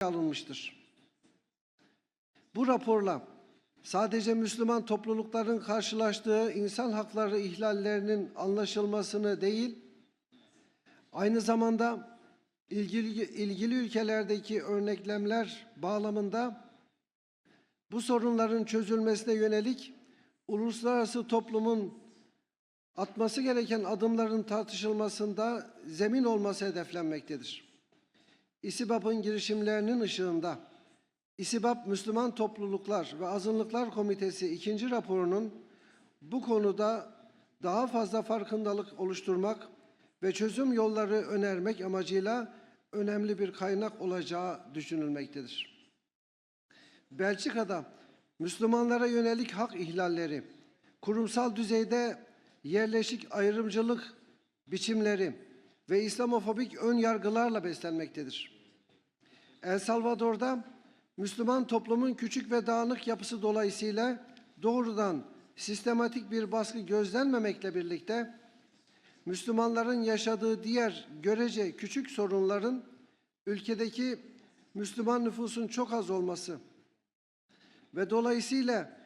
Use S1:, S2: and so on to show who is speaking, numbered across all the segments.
S1: alınmıştır. Bu raporla sadece Müslüman toplulukların karşılaştığı insan hakları ihlallerinin anlaşılmasını değil, aynı zamanda ilgili ülkelerdeki örneklemler bağlamında bu sorunların çözülmesine yönelik uluslararası toplumun atması gereken adımların tartışılmasında zemin olması hedeflenmektedir. İSİBAP'ın girişimlerinin ışığında İSİBAP Müslüman Topluluklar ve Azınlıklar Komitesi 2. raporunun bu konuda daha fazla farkındalık oluşturmak ve çözüm yolları önermek amacıyla önemli bir kaynak olacağı düşünülmektedir. Belçika'da Müslümanlara yönelik hak ihlalleri, kurumsal düzeyde yerleşik ayrımcılık biçimleri ve İslamofobik ön yargılarla beslenmektedir. El Salvador'da Müslüman toplumun küçük ve dağınık yapısı dolayısıyla doğrudan sistematik bir baskı gözlenmemekle birlikte Müslümanların yaşadığı diğer görece küçük sorunların ülkedeki Müslüman nüfusun çok az olması ve dolayısıyla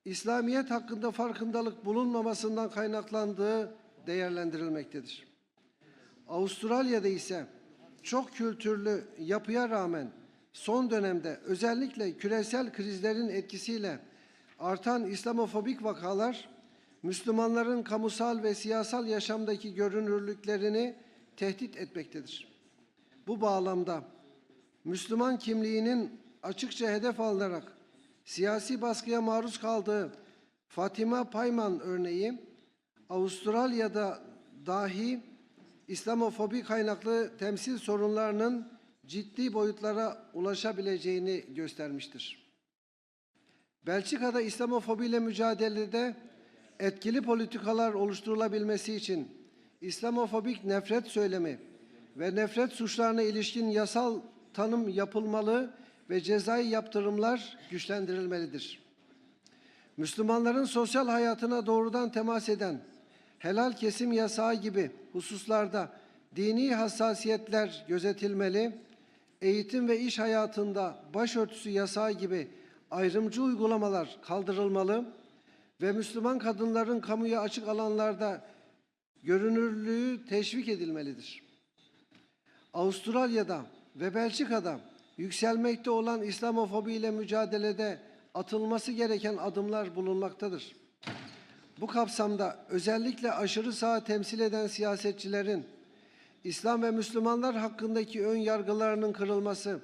S1: İslamiyet hakkında farkındalık bulunmamasından kaynaklandığı değerlendirilmektedir. Avustralya'da ise çok kültürlü yapıya rağmen son dönemde özellikle küresel krizlerin etkisiyle artan İslamofobik vakalar, Müslümanların kamusal ve siyasal yaşamdaki görünürlüklerini tehdit etmektedir. Bu bağlamda Müslüman kimliğinin açıkça hedef alınarak siyasi baskıya maruz kaldığı 𝗏𝗵 örneği, Avustralya'da dahi İslamofobi kaynaklı temsil sorunlarının ciddi boyutlara ulaşabileceğini göstermiştir. Belçika'da İslamofobiyle mücadelede etkili politikalar oluşturulabilmesi için İslamofobik nefret söylemi ve nefret suçlarına ilişkin yasal tanım yapılmalı ve cezai yaptırımlar güçlendirilmelidir. Müslümanların sosyal hayatına doğrudan temas eden helal kesim yasağı gibi hususlarda dini hassasiyetler gözetilmeli, eğitim ve iş hayatında başörtüsü yasağı gibi ayrımcı uygulamalar kaldırılmalı ve Müslüman kadınların kamuya açık alanlarda görünürlüğü teşvik edilmelidir. Avustralya'da ve Belçika'da yükselmekte olan İslamofobi ile mücadelede atılması gereken adımlar bulunmaktadır. Bu kapsamda özellikle aşırı sağı temsil eden siyasetçilerin İslam ve Müslümanlar hakkındaki ön yargılarının kırılması,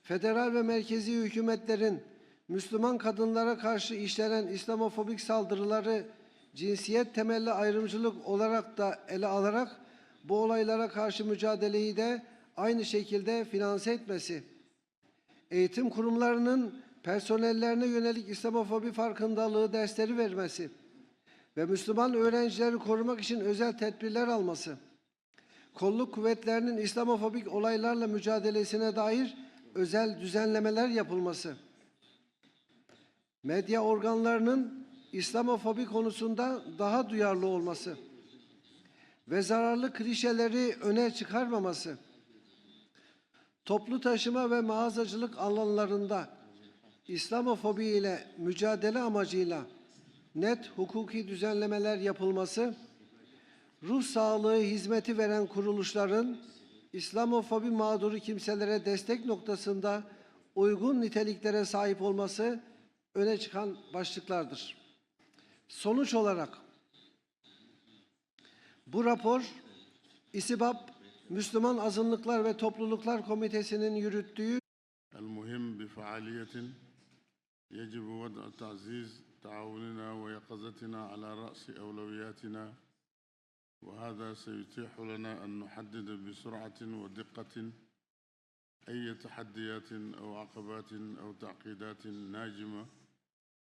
S1: federal ve merkezi hükümetlerin Müslüman kadınlara karşı işlenen İslamofobik saldırıları cinsiyet temelli ayrımcılık olarak da ele alarak bu olaylara karşı mücadeleyi de aynı şekilde finanse etmesi, eğitim kurumlarının personellerine yönelik İslamofobi farkındalığı dersleri vermesi ve Müslüman öğrencileri korumak için özel tedbirler alması, kolluk kuvvetlerinin İslamofobik olaylarla mücadelesine dair özel düzenlemeler yapılması, medya organlarının İslamofobi konusunda daha duyarlı olması ve zararlı klişeleri öne çıkarmaması, toplu taşıma ve mağazacılık alanlarında İslamofobi ile mücadele amacıyla net hukuki düzenlemeler yapılması, ruh sağlığı hizmeti veren kuruluşların İslamofobi mağduru kimselere destek noktasında uygun niteliklere sahip olması öne çıkan başlıklardır. Sonuç olarak bu rapor İSİBAP Müslüman Azınlıklar ve Topluluklar Komitesi'nin yürüttüğü
S2: المهم بفعالية يجب وضع تعزيز تعاوننا ويقظتنا على رأس أولوياتنا وهذا سيتيح لنا أن نحدد بسرعة ودقة أي تحديات أو عقبات أو تعقيدات ناجمة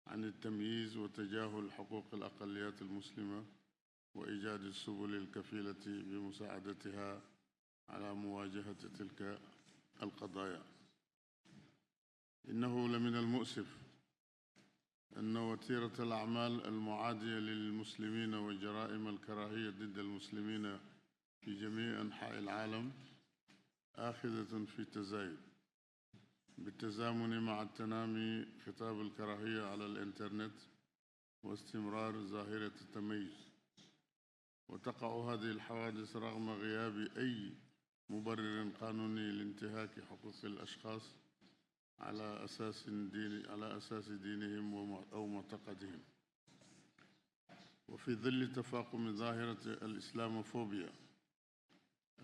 S2: عن التمييز وتجاهل حقوق الأقليات المسلمة وإيجاد السبل الكفيلة بمساعدتها على مواجهة تلك القضايا. إنه لمن المؤسف أن وتيرة الأعمال المعادية للمسلمين وجرائم الكراهية ضد المسلمين في جميع أنحاء العالم آخذة في تزايد، بالتزامن مع تنامي خطاب الكراهية على الإنترنت واستمرار ظاهرة التمييز. وتقع هذه الحوادث رغم غياب أي مبرر قانوني لانتهاك حقوق الأشخاص على أساس دينهم أو معتقدهم. وفي ظل تفاقم ظاهرة الإسلاموفوبيا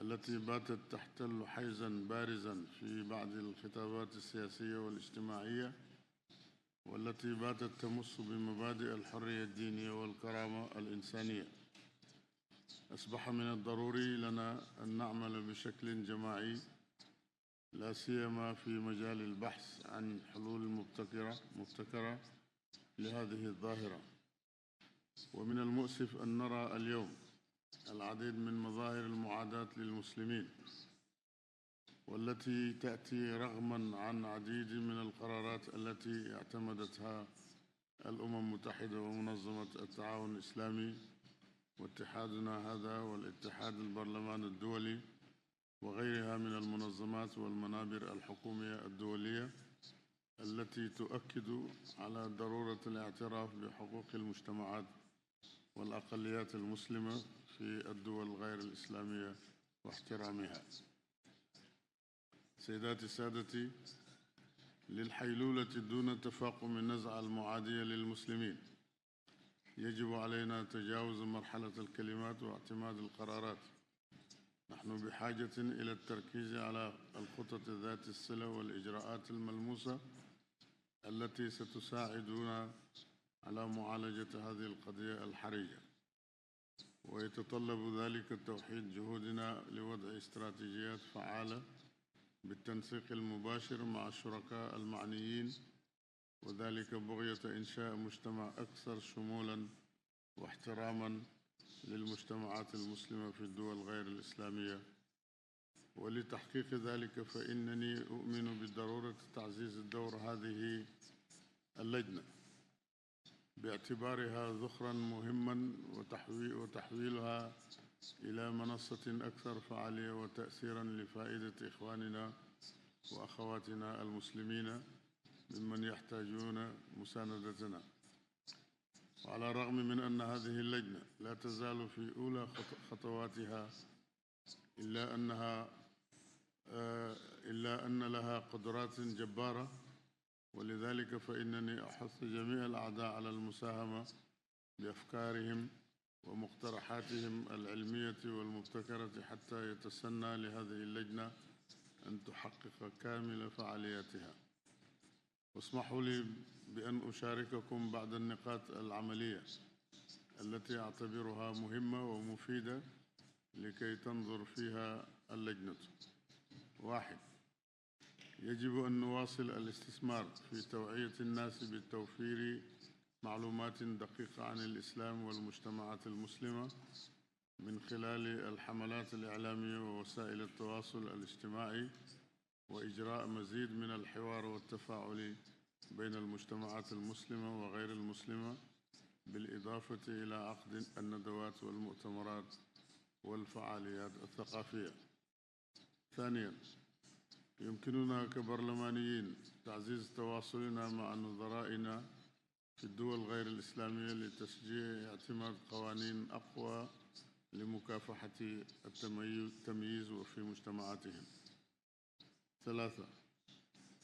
S2: التي باتت تحتل حيزاً بارزاً في بعض الخطابات السياسية والاجتماعية، والتي باتت تمس بمبادئ الحرية الدينية والكرامة الإنسانية، أصبح من الضروري لنا أن نعمل بشكل جماعي، لا سيما في مجال البحث عن حلول مبتكرة لهذه الظاهرة. ومن المؤسف أن نرى اليوم العديد من مظاهر المعاداة للمسلمين، والتي تأتي رغماً عن عديد من القرارات التي اعتمدتها الأمم المتحدة ومنظمة التعاون الإسلامي واتحادنا هذا والاتحاد البرلمان الدولي وغيرها من المنظمات والمنابر الحكومية الدولية، التي تؤكد على ضرورة الاعتراف بحقوق المجتمعات والأقليات المسلمة في الدول غير الإسلامية واحترامها. سيداتي سادتي، للحيلولة دون تفاقم النزعة المعادية للمسلمين يجب علينا تجاوز مرحلة الكلمات واعتماد القرارات. نحن بحاجة إلى التركيز على الخطط ذات الصلة والإجراءات الملموسة التي ستساعدنا على معالجة هذه القضية الحرجة. ويتطلب ذلك توحيد جهودنا لوضع استراتيجيات فعالة بالتنسيق المباشر مع الشركاء المعنيين، وذلك بغية إنشاء مجتمع أكثر شمولاً واحتراماً للمجتمعات المسلمة في الدول غير الإسلامية. ولتحقيق ذلك فإنني أؤمن بضرورة تعزيز الدور هذه اللجنة باعتبارها ذخراً مهماً وتحويلها إلى منصة أكثر فعالية وتأثيراً لفائدة إخواننا وأخواتنا المسلمين ممن يحتاجون مساندتنا. وعلى الرغم من أن هذه اللجنة لا تزال في أولى خطواتها، إلا أن لها قدرات جبارة، ولذلك فإنني أحث جميع الأعضاء على المساهمة بأفكارهم ومقترحاتهم العلمية والمبتكرة حتى يتسنى لهذه اللجنة أن تحقق كامل فعالياتها. واسمحوا لي بأن أشارككم بعض النقاط العملية التي أعتبرها مهمة ومفيدة لكي تنظر فيها اللجنة. 1. يجب أن نواصل الاستثمار في توعية الناس بتوفير معلومات دقيقة عن الإسلام والمجتمعات المسلمة من خلال الحملات الإعلامية ووسائل التواصل الاجتماعي، وإجراء مزيد من الحوار والتفاعل بين المجتمعات المسلمة وغير المسلمة، بالإضافة إلى عقد الندوات والمؤتمرات والفعاليات الثقافية. 2. يمكننا كبرلمانيين تعزيز تواصلنا مع نظرائنا في الدول غير الإسلامية لتشجيع اعتماد قوانين أقوى لمكافحة التمييز في مجتمعاتهم. 3.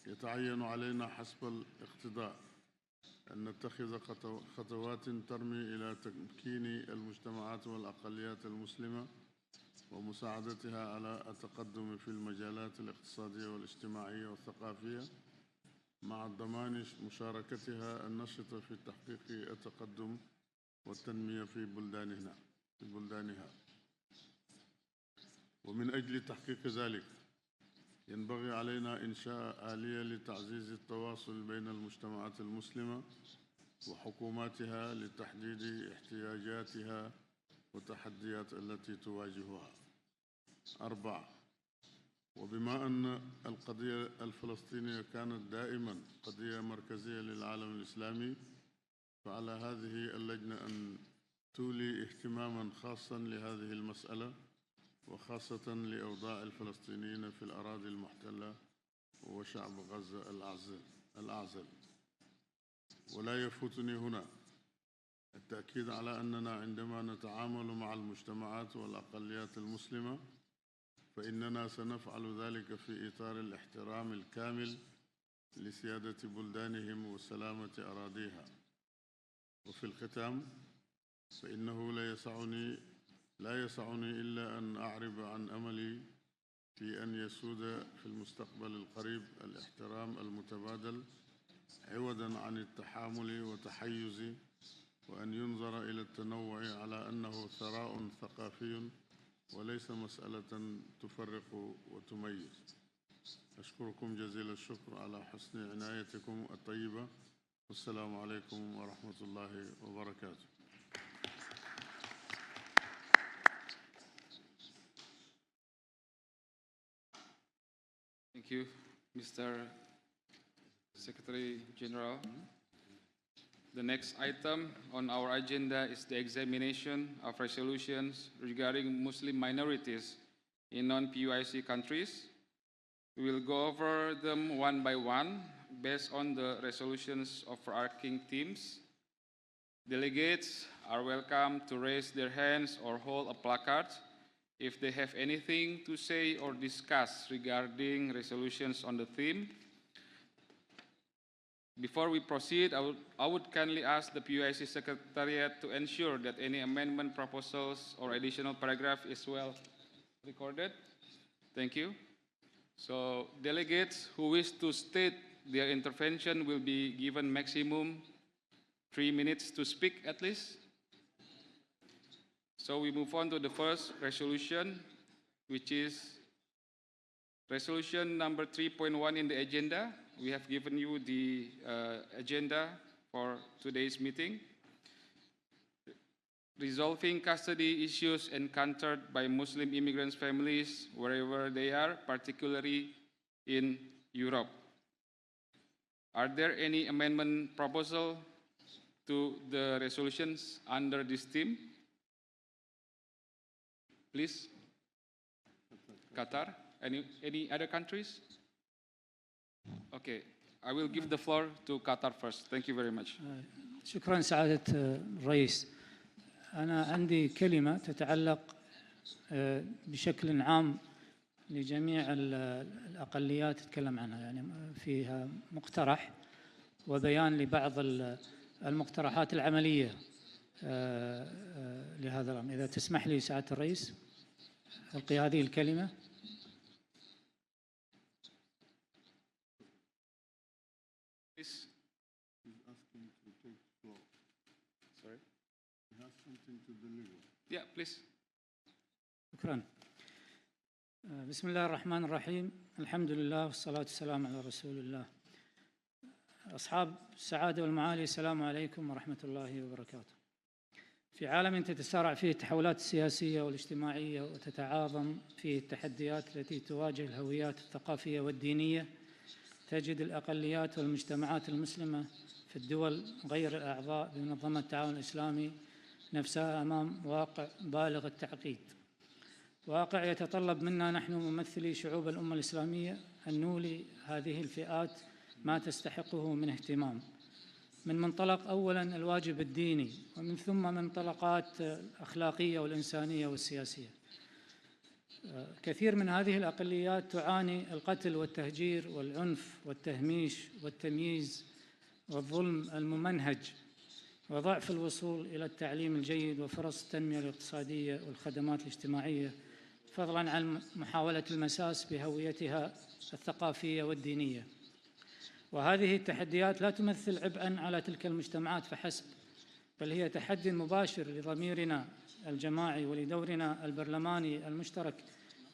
S2: يتعين علينا حسب الاقتضاء أن نتخذ خطوات ترمي إلى تمكين المجتمعات والأقليات المسلمة ومساعدتها على التقدم في المجالات الاقتصادية والاجتماعية والثقافية، مع ضمان مشاركتها النشطة في تحقيق التقدم والتنمية في بلدانها. ومن أجل تحقيق ذلك ينبغي علينا إنشاء آلية لتعزيز التواصل بين المجتمعات المسلمة وحكوماتها لتحديد احتياجاتها والتحديات التي تواجهها. 4. وبما أن القضية الفلسطينية كانت دائما قضية مركزية للعالم الإسلامي، فعلى هذه اللجنة أن تولي اهتماما خاصا لهذه المسألة، وخاصة لأوضاع الفلسطينيين في الأراضي المحتلة وشعب غزة الأعزل. ولا يفوتني هنا التأكيد على أننا عندما نتعامل مع المجتمعات والأقليات المسلمة فإننا سنفعل ذلك في إطار الاحترام الكامل لسيادة بلدانهم وسلامة أراضيها. وفي الختام فإنه لا يسعني إلا أن أعرب عن أملي في أن يسود في المستقبل القريب الاحترام المتبادل عوضاً عن التحامل وتحيز، وأن ينظر إلى التنوع على أنه ثراء ثقافي وليس مسألة تفرق وتميز. أشكركم جزيل الشكر على حسن عنايتكم الطيبة، والسلام عليكم ورحمة الله وبركاته.
S3: Thank you, Mr. Secretary General. The next item on our agenda is the examination of resolutions regarding Muslim minorities in non-PUIC countries. We will go over them one by one based on the resolutions of overarching themes. Delegates are welcome to raise their hands or hold a placard if they have anything to say or discuss regarding resolutions on the theme. Before we proceed, I would kindly ask the PUIC Secretariat to ensure that any amendment proposals or additional paragraph is well recorded. Thank you. So, delegates who wish to state their intervention will be given maximum 3 minutes to speak at least. So we move on to the first resolution, which is resolution number 3.1 in the agenda. We have given you the agenda for today's meeting. Resolving custody issues encountered by Muslim immigrants' families wherever they are, particularly in Europe. Are there any amendment proposals to the resolutions under this theme? Please. Qatar. Any other countries? Okay. I will give the floor to Qatar first. Thank you very much.
S4: شكرا سعادة الرئيس. أنا عندي كلمة تتعلق بشكل عام لجميع الأقليات تتكلم عنها، يعني فيها مقترح وبيان لبعض المقترحات العملية لهذا الأمر. إذا تسمح لي سعادة الرئيس ألقي هذه الكلمة.
S3: Yeah, please.
S4: شكرا. بسم الله الرحمن الرحيم. الحمد لله والصلاة والسلام على رسول الله. أصحاب السعادة والمعالي، السلام عليكم ورحمة الله وبركاته. في عالم تتسارع فيه التحولات السياسية والاجتماعية وتتعاظم فيه التحديات التي تواجه الهويات الثقافية والدينية، تجد الأقليات والمجتمعات المسلمة في الدول غير الأعضاء بمنظمة التعاون الإسلامي نفسها أمام واقع بالغ التعقيد، واقع يتطلب منا نحن ممثلي شعوب الأمة الإسلامية أن نولي هذه الفئات ما تستحقه من اهتمام، من منطلق أولاً الواجب الديني، ومن ثم منطلقات الأخلاقية والإنسانية والسياسية. كثير من هذه الأقليات تعاني القتل والتهجير والعنف والتهميش والتمييز والظلم الممنهج وضعف الوصول إلى التعليم الجيد وفرص التنمية الاقتصادية والخدمات الاجتماعية، فضلاً عن محاولة المساس بهويتها الثقافية والدينية. وهذه التحديات لا تمثل عبئاً على تلك المجتمعات فحسب، بل هي تحدي مباشر لضميرنا الجماعي ولدورنا البرلماني المشترك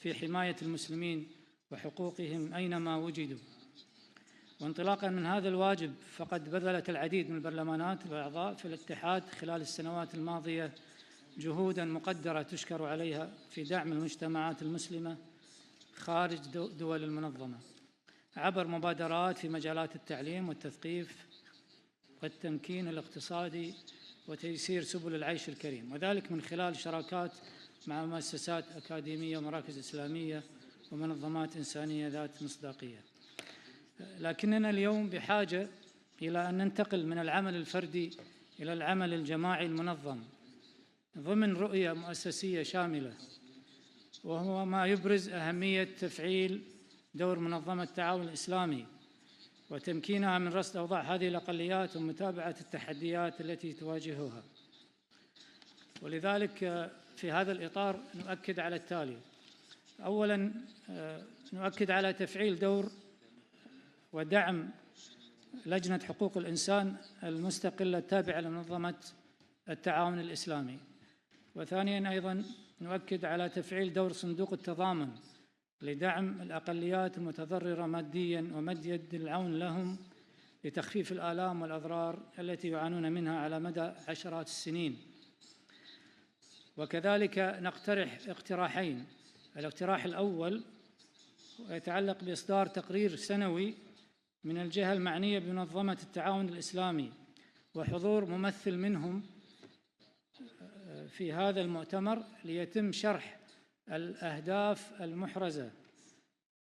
S4: في حماية المسلمين وحقوقهم أينما وجدوا. وانطلاقاً من هذا الواجب فقد بذلت العديد من البرلمانات الأعضاء في الاتحاد خلال السنوات الماضية جهوداً مقدرة تشكر عليها في دعم المجتمعات المسلمة خارج دول المنظمة عبر مبادرات في مجالات التعليم والتثقيف والتمكين الاقتصادي وتيسير سبل العيش الكريم، وذلك من خلال شراكات مع مؤسسات أكاديمية ومراكز إسلامية ومنظمات إنسانية ذات مصداقية. لكننا اليوم بحاجة إلى أن ننتقل من العمل الفردي إلى العمل الجماعي المنظم ضمن رؤية مؤسسية شاملة، وهو ما يبرز أهمية تفعيل دور منظمة التعاون الإسلامي وتمكينها من رصد أوضاع هذه الأقليات ومتابعة التحديات التي تواجهها. ولذلك في هذا الإطار نؤكد على التالي: أولاً، نؤكد على تفعيل دور ودعم لجنة حقوق الإنسان المستقلة التابعة لمنظمة التعاون الإسلامي. وثانياً أيضاً نؤكد على تفعيل دور صندوق التضامن لدعم الأقليات المتضررة مادياً ومد يد العون لهم لتخفيف الآلام والأضرار التي يعانون منها على مدى عشرات السنين. وكذلك نقترح اقتراحين: الاقتراح الأول يتعلق بإصدار تقرير سنوي من الجهة المعنية بمنظمة التعاون الإسلامي وحضور ممثل منهم في هذا المؤتمر ليتم شرح الأهداف المحرزة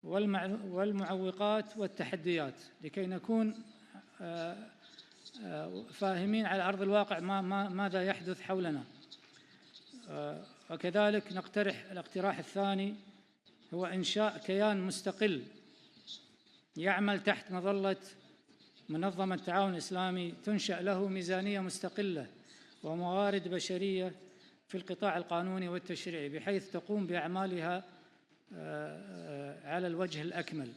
S4: والمعوقات والتحديات لكي نكون فاهمين على أرض الواقع ماذا يحدث حولنا. وكذلك نقترح الاقتراح الثاني هو إنشاء كيان مستقل يعمل تحت مظلة منظمة التعاون الإسلامي، تنشأ له ميزانية مستقلة وموارد بشرية في القطاع القانوني والتشريعي بحيث تقوم بأعمالها على الوجه الأكمل.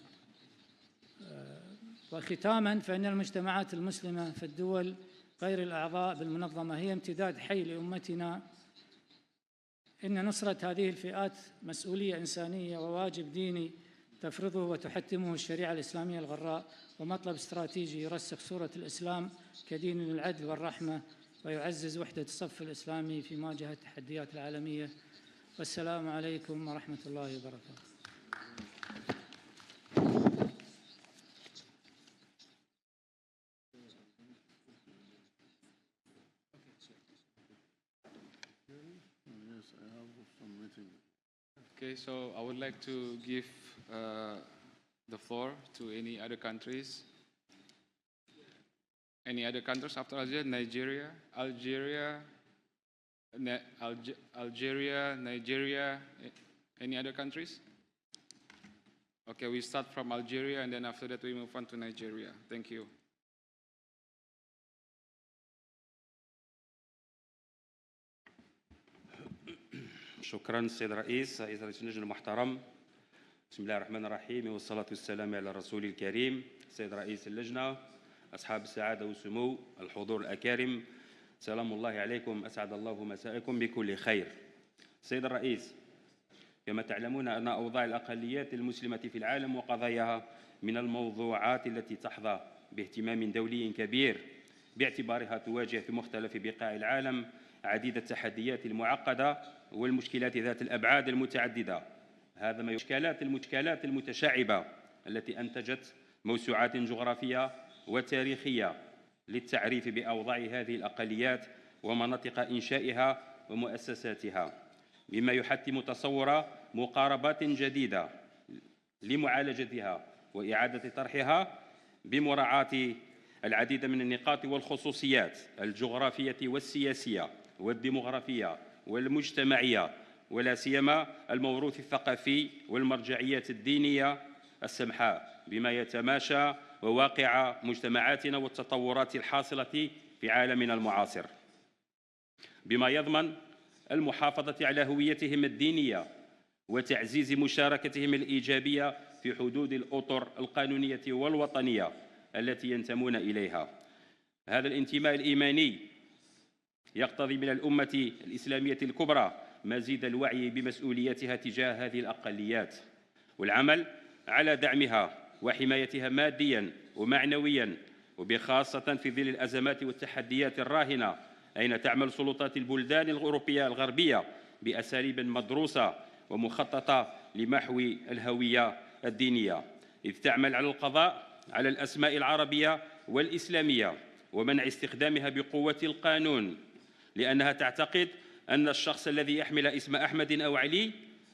S4: وختاماً، فإن المجتمعات المسلمة في الدول غير الأعضاء بالمنظمة هي امتداد حي لأمتنا. إن نصرة هذه الفئات مسؤولية إنسانية وواجب ديني تفرضه وتحتمه الشريعة الإسلامية الغراء، ومطلب استراتيجي يرسخ صورة الإسلام كدين للعدل والرحمة ويعزز وحدة الصف الإسلامي في مواجهة التحديات العالمية. والسلام عليكم ورحمة الله وبركاته.
S3: Okay, so I would like to give the floor to any other countries. Any other countries after Algeria? Algeria, Nigeria, any other countries? Okay, we start from Algeria and then after that we move on to Nigeria. Thank you.
S5: شكرا السيد رئيس اللجنة المحترم. بسم الله الرحمن الرحيم، والصلاة والسلام على الرسول الكريم. السيد رئيس اللجنة، أصحاب السعادة والسمو، الحضور الأكارم، سلام الله عليكم، أسعد الله مساءكم بكل خير. السيد الرئيس، كما تعلمون أن أوضاع الأقليات المسلمة في العالم وقضاياها من الموضوعات التي تحظى باهتمام دولي كبير باعتبارها تواجه في مختلف بقاع العالم عديد التحديات المعقدة والمشكلات ذات الأبعاد المتعددة. هذا ما المشكلات المتشعبة التي أنتجت موسوعات جغرافية وتاريخية للتعريف بأوضاع هذه الأقليات ومناطق إنشائها ومؤسساتها، مما يحتم تصور مقاربات جديدة لمعالجتها وإعادة طرحها بمراعاة العديد من النقاط والخصوصيات الجغرافية والسياسية والديمغرافية والمجتمعية، ولا سيما الموروث الثقافي والمرجعيات الدينية السمحاء بما يتماشى وواقع مجتمعاتنا والتطورات الحاصلة في عالمنا المعاصر، بما يضمن المحافظة على هويتهم الدينية وتعزيز مشاركتهم الإيجابية في حدود الأطر القانونية والوطنية التي ينتمون إليها. هذا الانتماء الإيماني يقتضي من الأمة الإسلامية الكبرى مزيد الوعي بمسؤوليتها تجاه هذه الأقليات والعمل على دعمها وحمايتها مادياً ومعنوياً، وبخاصة في ظل الأزمات والتحديات الراهنة، أين تعمل سلطات البلدان الأوروبية الغربية بأساليب مدروسة ومخططة لمحو الهوية الدينية، إذ تعمل على القضاء على الأسماء العربية والإسلامية ومنع استخدامها بقوة القانون، لأنها تعتقد أن الشخص الذي يحمل اسم أحمد أو علي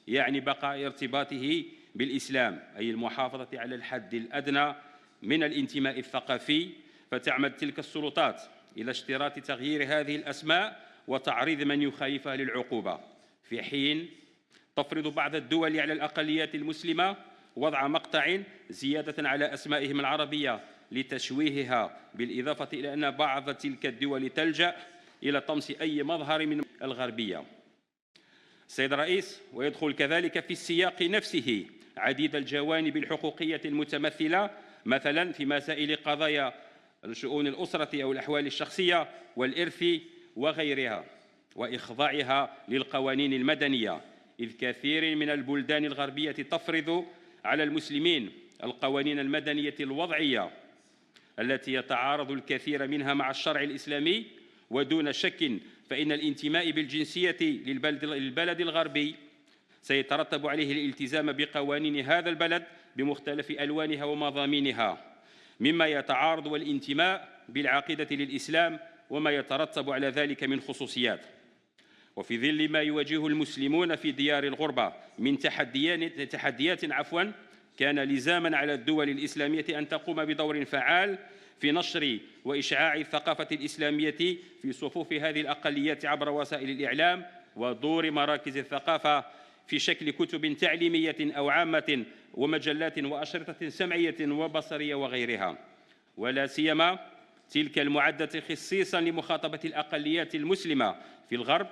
S5: يعني بقاء ارتباطه بالإسلام، أي المحافظة على الحد الأدنى من الانتماء الثقافي، فتعمد تلك السلطات إلى اشتراط تغيير هذه الأسماء وتعريض من يخالفها للعقوبة، في حين تفرض بعض الدول على الأقليات المسلمة وضع مقطع زيادة على أسمائهم العربية لتشويهها، بالإضافة إلى أن بعض تلك الدول تلجأ إلى طمس أي مظهر من الغربية. سيد الرئيس، ويدخل كذلك في السياق نفسه عديد الجوانب الحقوقية المتمثلة مثلا في مسائل قضايا شؤون الأسرة أو الأحوال الشخصية والإرث وغيرها، وإخضاعها للقوانين المدنية، إذ كثير من البلدان الغربية تفرض على المسلمين القوانين المدنية الوضعية التي يتعارض الكثير منها مع الشرع الإسلامي. ودون شك فإن الانتماء بالجنسية للبلد الغربي سيترتب عليه الالتزام بقوانين هذا البلد بمختلف ألوانها ومضامينها، مما يتعارض والانتماء بالعقيدة للإسلام وما يترتب على ذلك من خصوصيات. وفي ظل ما يواجهه المسلمون في ديار الغربة من تحديات كان لزاما على الدول الإسلامية أن تقوم بدور فعال في نشر وإشعاع الثقافة الإسلامية في صفوف هذه الأقليات عبر وسائل الإعلام ودور مراكز الثقافة في شكل كتب تعليمية أو عامة ومجلات وأشرطة سمعية وبصرية وغيرها، ولا سيما تلك المعدة خصيصا لمخاطبة الأقليات المسلمة في الغرب،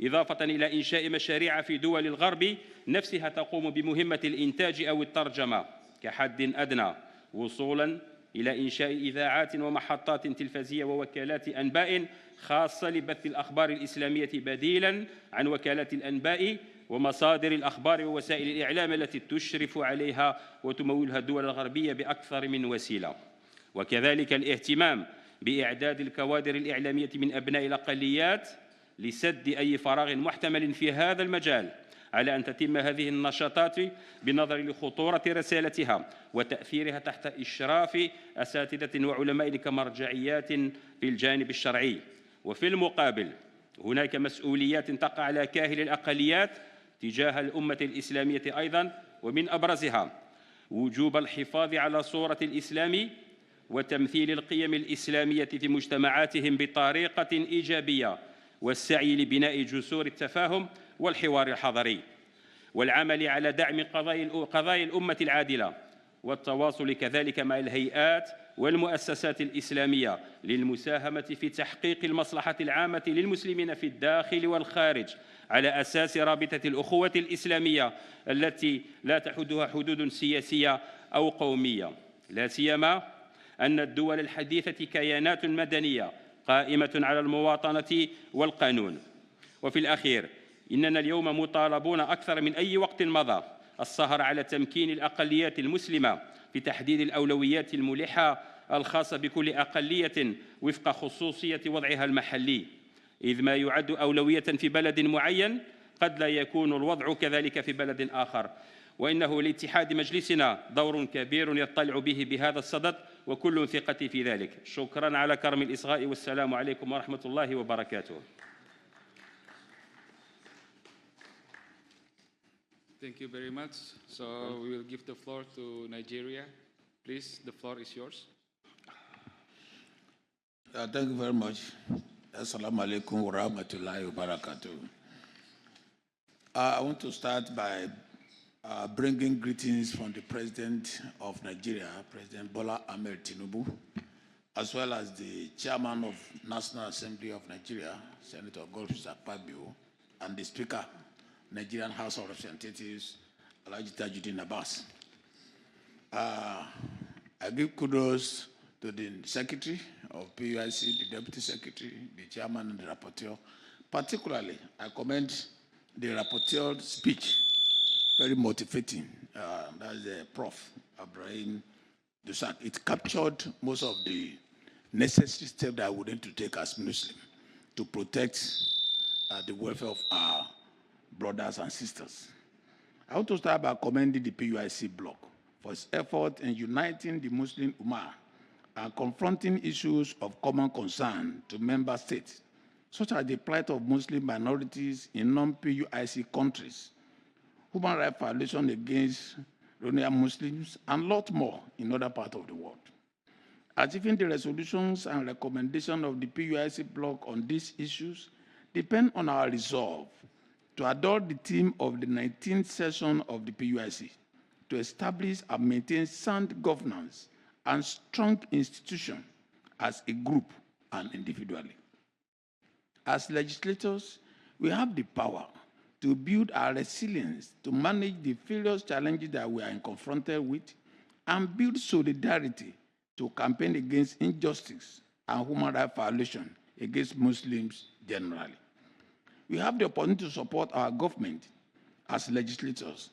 S5: إضافة إلى إنشاء مشاريع في دول الغرب نفسها تقوم بمهمة الإنتاج أو الترجمة كحد أدنى، وصولا إلى إنشاء إذاعات ومحطات تلفزية ووكالات أنباء خاصة لبث الأخبار الإسلامية بديلا عن وكالات الأنباء ومصادر الأخبار ووسائل الإعلام التي تشرف عليها وتمولها الدول الغربية بأكثر من وسيلة. وكذلك الاهتمام بإعداد الكوادر الإعلامية من أبناء الأقليات لسد أي فراغ محتمل في هذا المجال، على أن تتم هذه النشاطات بالنظر لخطورة رسالتها وتأثيرها تحت إشراف أساتذة وعلماء كمرجعيات في الجانب الشرعي. وفي المقابل هناك مسؤوليات تقع على كاهل الأقليات تجاه الأمة الإسلامية أيضا، ومن أبرزها وجوب الحفاظ على صورة الإسلام وتمثيل القيم الإسلامية في مجتمعاتهم بطريقة إيجابية، والسعي لبناء جسور التفاهم والحوار الحضري، والعمل على دعم قضايا الأمة العادلة، والتواصل كذلك مع الهيئات والمؤسسات الإسلامية للمساهمة في تحقيق المصلحة العامة للمسلمين في الداخل والخارج على أساس رابطة الأخوة الإسلامية التي لا تحدها حدود سياسية أو قومية، لا سيما أن الدول الحديثة كيانات مدنية قائمة على المواطنة والقانون. وفي الأخير إننا اليوم مطالبون أكثر من أي وقت مضى السهر على تمكين الأقليات المسلمة في تحديد الأولويات الملحة الخاصة بكل أقلية وفق خصوصية وضعها المحلي، إذ ما يعد أولوية في بلد معين قد لا يكون الوضع كذلك في بلد آخر، وإنه لاتحاد مجلسنا دور كبير يطلع به بهذا الصدد، وكل ثقتي في ذلك. شكرا على كرم الإصغاء، والسلام عليكم ورحمة الله وبركاته.
S3: Thank you very much. So we will give the floor to Nigeria. Please, the floor is yours.
S6: Thank you very much. Assalamu alaikum wa rahmatullahi wa barakatuh. I want to start by bringing greetings from the President of Nigeria, President Bola Ahmed Tinubu, as well as the Chairman of National Assembly of Nigeria, Senator Godwin Akpabio, and the Speaker, Nigerian House of Representatives, Alhaji Tajuddin Abbas. I give kudos to the Secretary of PUIC, the Deputy Secretary, the Chairman, and the Rapporteur. Particularly, I commend the Rapporteur's speech, very motivating. That's the Prof. Ibrahim Dusak. It captured most of the necessary steps that we need to take as Muslims to protect the welfare of our brothers and sisters. I want to start by commending the PUIC bloc for its effort in uniting the Muslim Ummah and confronting issues of common concern to member states, such as the plight of Muslim minorities in non-PUIC countries, human rights violations against Rohingya Muslims, and a lot more in other parts of the world. Achieving the resolutions and recommendations of the PUIC bloc on these issues depend on our resolve to adopt the theme of the 19th session of the PUIC, to establish and maintain sound governance and strong institutions as a group and individually. As legislators, we have the power to build our resilience to manage the various challenges that we are confronted with and build solidarity to campaign against injustice and human rights violations against Muslims generally. We have the opportunity to support our government as legislators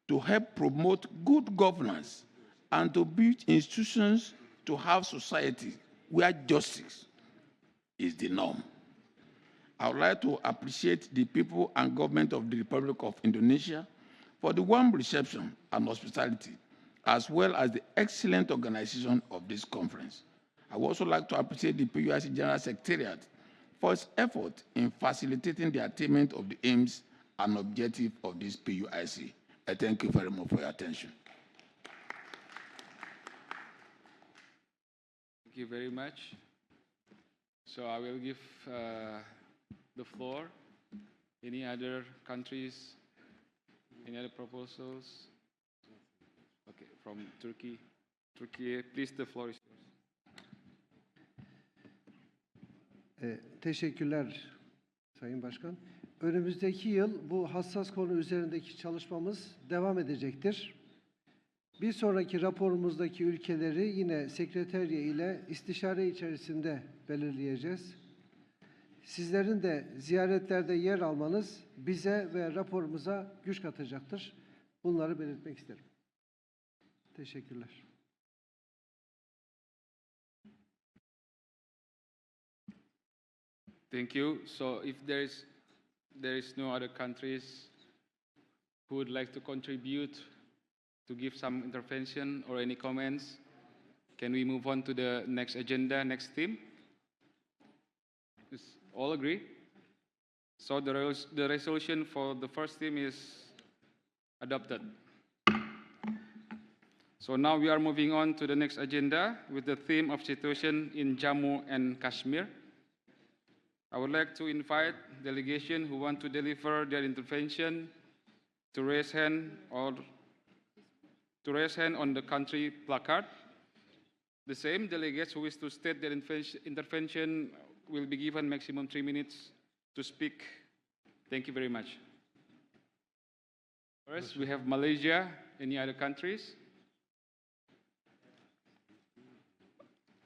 S6: to help promote good governance and to build institutions to have society where justice is the norm. I would like to appreciate the people and government of the Republic of Indonesia for the warm reception and hospitality, as well as the excellent organization of this conference. I would also like to appreciate the PUIC General Secretariat for its effort in facilitating the attainment of the aims and objectives of this PUIC. I thank you very much for your attention.
S3: Thank you very much. So I will give the floor. Any other countries? Any other proposals? Okay, from Turkey. Turkey, please, the floor is yours.
S1: Teşekkürler Sayın Başkan. Önümüzdeki yıl bu hassas konu üzerindeki çalışmamız devam edecektir. Bir sonraki raporumuzdaki ülkeleri yine sekreteriye ile istişare içerisinde belirleyeceğiz. Sizlerin de ziyaretlerde yer almanız bize ve raporumuza güç katacaktır. Bunları belirtmek isterim. Teşekkürler.
S3: Thank you. So if there is no other countries who would like to contribute to give some intervention or any comments, can we move on to the next agenda, next theme? Is all agree? So the resolution for the first theme is adopted. So now we are moving on to the next agenda with the theme of situation in Jammu and Kashmir. I would like to invite delegation who want to deliver their intervention to raise hand on the country placard. The same delegates who wish to state their intervention will be given maximum 3 minutes to speak. Thank you very much. First, we have Malaysia. Any other countries?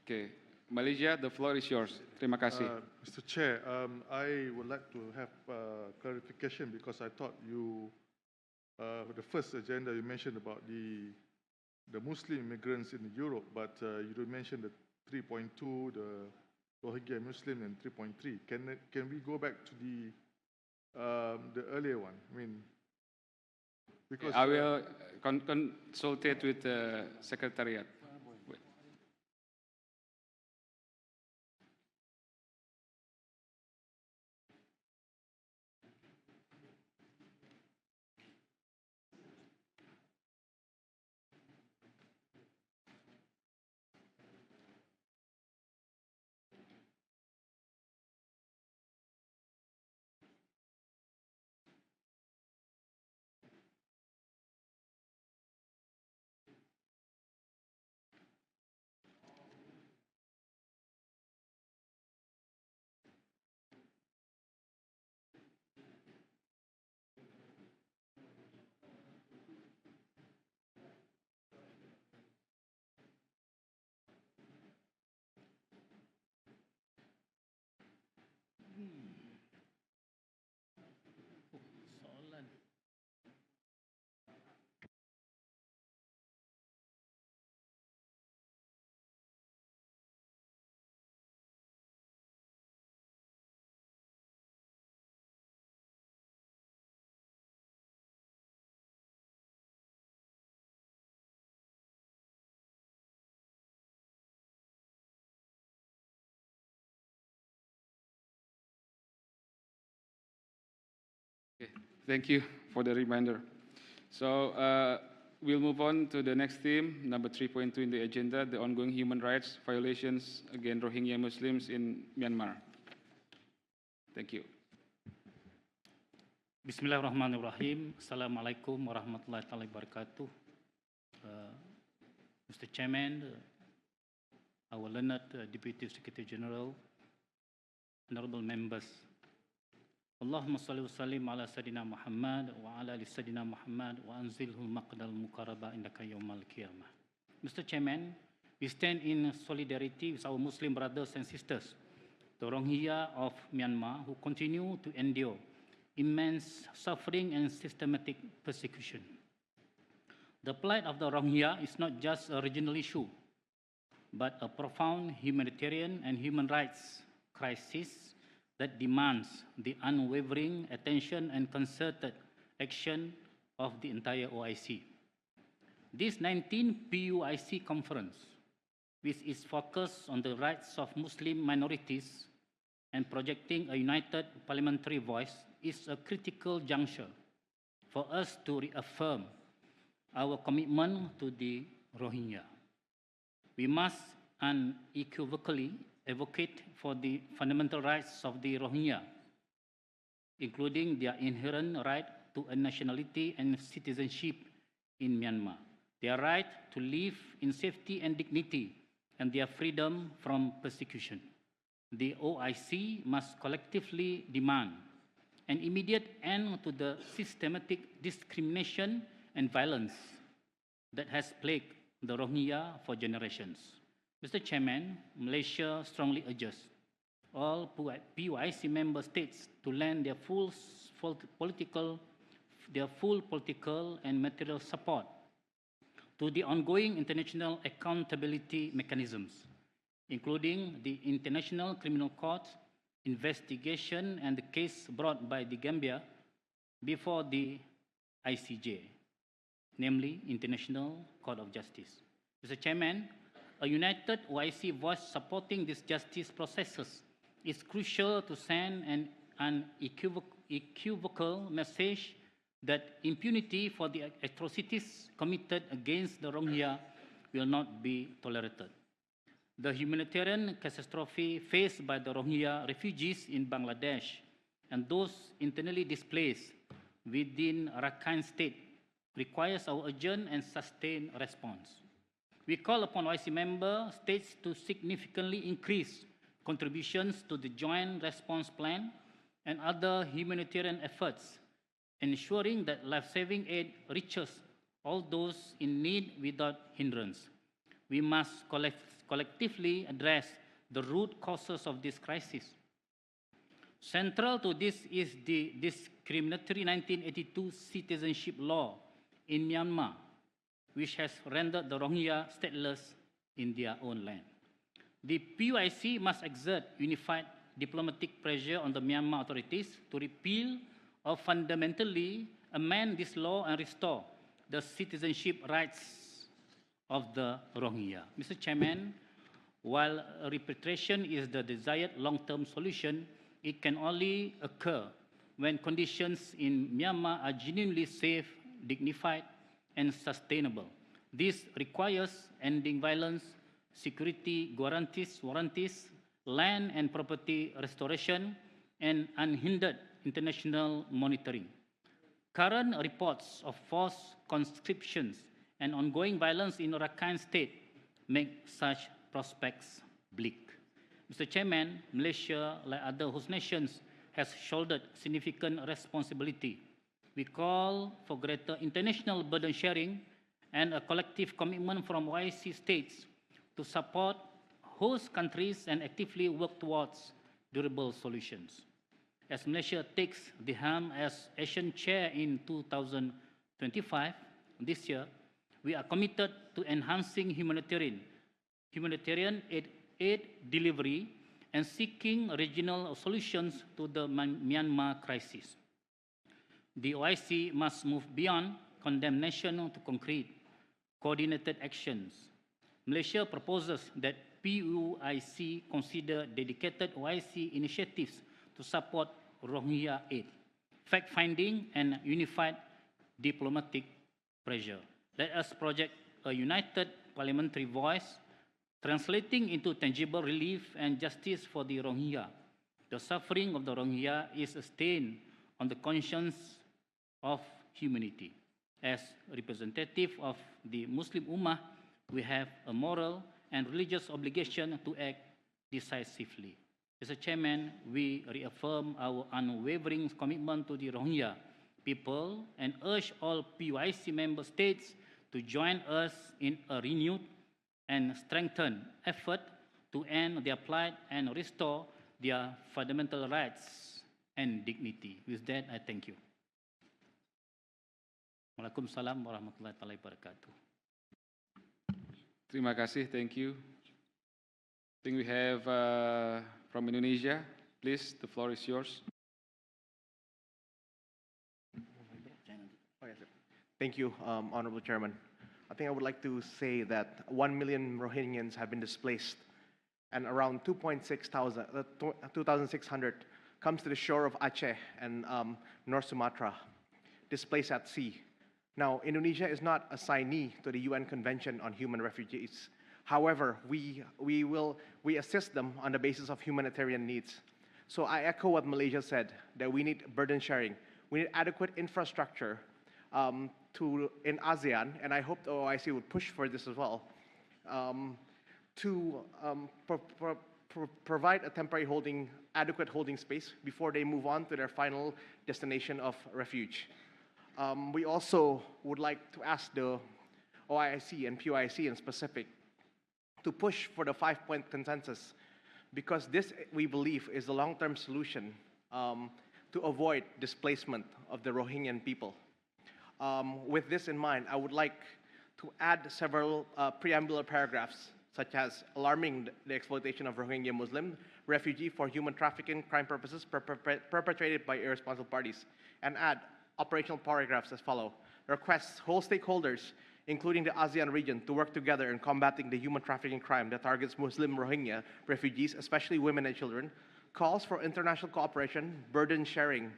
S3: Okay, Malaysia, the floor is yours. Terima kasih.
S7: Mr. Chair, I would like to have clarification because I thought you, the first agenda you mentioned about the Muslim immigrants in Europe, but you don't mention the 3.2, the Rohingya Muslim, and 3.3. Can we go back to the earlier one? I mean, because
S3: I will consult with the Secretariat. Okay, thank you for the reminder. So we'll move on to the next theme, number 3.2 in the agenda, the ongoing human rights violations against Rohingya Muslims in Myanmar. Thank you.
S8: Bismillahirrahmanirrahim. Assalamualaikum warahmatullahi wabarakatuh. Mr. Chairman, our learned Deputy Secretary General, honorable members, Allahumma salli wa sallim ala Sayyidina Muhammad wa ala ali Sayyidina Muhammad wa anzilhu maqdal muqarraba indaka yawmal qiyamah. Mr. Chairman, we stand in solidarity with our Muslim brothers and sisters, the Rohingya of Myanmar, who continue to endure immense suffering and systematic persecution. The plight of the Rohingya is not just a regional issue, but a profound humanitarian and human rights crisis that demands the unwavering attention and concerted action of the entire OIC. This 19th PUIC conference, with its focus on the rights of Muslim minorities and projecting a united parliamentary voice, is a critical juncture for us to reaffirm our commitment to the Rohingya. We must unequivocally advocate for the fundamental rights of the Rohingya, including their inherent right to a nationality and citizenship in Myanmar, their right to live in safety and dignity, and their freedom from persecution. The OIC must collectively demand an immediate end to the systematic discrimination and violence that has plagued the Rohingya for generations. Mr. Chairman, Malaysia strongly urges all PUIC member states to lend their full political and material support to the ongoing international accountability mechanisms, including the International Criminal Court investigation and the case brought by the Gambia before the ICJ, namely International Court of Justice. Mr. Chairman, a united OIC voice supporting these justice processes is crucial to send an unequivocal message that impunity for the atrocities committed against the Rohingya will not be tolerated. The humanitarian catastrophe faced by the Rohingya refugees in Bangladesh and those internally displaced within Rakhine State requires our urgent and sustained response. We call upon OIC member states to significantly increase contributions to the Joint Response Plan and other humanitarian efforts, ensuring that life-saving aid reaches all those in need without hindrance. We must collectively address the root causes of this crisis. Central to this is the discriminatory 1982 citizenship law in Myanmar, which has rendered the Rohingya stateless in their own land. The PUIC must exert unified diplomatic pressure on the Myanmar authorities to repeal or fundamentally amend this law and restore the citizenship rights of the Rohingya. Mr. Chairman, while repatriation is the desired long-term solution, it can only occur when conditions in Myanmar are genuinely safe, dignified, and sustainable. This requires ending violence, security guarantees, land and property restoration, and unhindered international monitoring. Current reports of forced conscriptions and ongoing violence in Rakhine State make such prospects bleak. Mr. Chairman, Malaysia, like other host nations, has shouldered significant responsibility. We call for greater international burden sharing and a collective commitment from OIC states to support host countries and actively work towards durable solutions. As Malaysia takes the helm as Asian Chair in 2025, this year, we are committed to enhancing humanitarian aid delivery and seeking regional solutions to the Myanmar crisis. The OIC must move beyond condemnation to concrete, coordinated actions. Malaysia proposes that PUIC consider dedicated OIC initiatives to support Rohingya aid, fact-finding, and unified diplomatic pressure. Let us project a united parliamentary voice, translating into tangible relief and justice for the Rohingya. The suffering of the Rohingya is a stain on the conscience of humanity. As representative of the Muslim Ummah, we have a moral and religious obligation to act decisively. Mr. Chairman, we reaffirm our unwavering commitment to the Rohingya people and urge all PUIC member states to join us in a renewed and strengthened effort to end their plight and restore their fundamental rights and dignity. With that, I thank you. Waalaikumsalam warahmatullahi wabarakatuh.
S3: Terima kasih, thank you. I think we have from Indonesia. Please, the floor is yours.
S9: Thank you, Honorable Chairman. I think I would like to say that 1 million Rohingyans have been displaced, and around 2,600 comes to the shore of Aceh and North Sumatra, displaced at sea. Now, Indonesia is not a signee to the UN Convention on Human Refugees. However, we assist them on the basis of humanitarian needs. So I echo what Malaysia said, that we need burden sharing. We need adequate infrastructure in ASEAN, and I hope the OIC would push for this as well, to provide a temporary adequate holding space before they move on to their final destination of refuge. We also would like to ask the OIC and PUIC in specific to push for the 5-point consensus, because this, we believe, is the long-term solution to avoid displacement of the Rohingyan people. With this in mind, I would like to add several preambular paragraphs, such as alarming the exploitation of Rohingya Muslim refugee for human trafficking crime purposes perpetrated by irresponsible parties, and add operational paragraphs as follow. Requests whole stakeholders, including the ASEAN region, to work together in combating the human trafficking crime that targets Muslim Rohingya refugees, especially women and children. Calls for international cooperation, burden sharing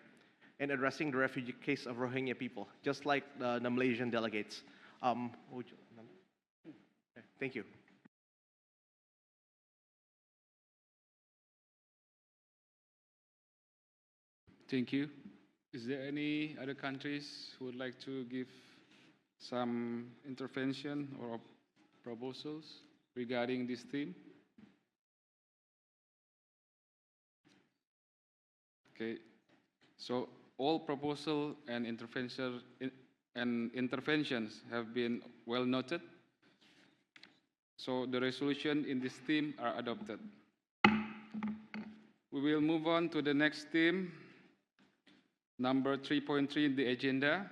S9: in addressing the refugee case of Rohingya people, just like the Malaysian delegates. Thank you.
S3: Thank you. Is there any other countries who would like to give some intervention or proposals regarding this theme? Okay, so all proposals and interventions have been well noted. So the resolution in this theme are adopted. We will move on to the next theme, number 3.3 in the agenda,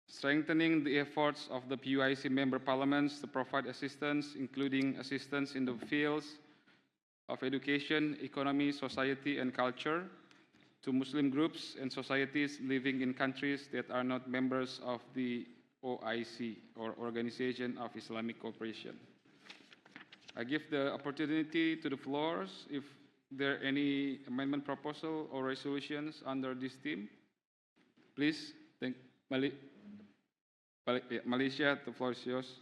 S3: strengthening the efforts of the PUIC member parliaments to provide assistance, including assistance in the fields of education, economy, society, and culture, to Muslim groups and societies living in countries that are not members of the OIC, or Organization of Islamic Cooperation. I give the opportunity to the floors if there are any amendment proposal or resolutions under this theme. Please, Malaysia, the floor is yours.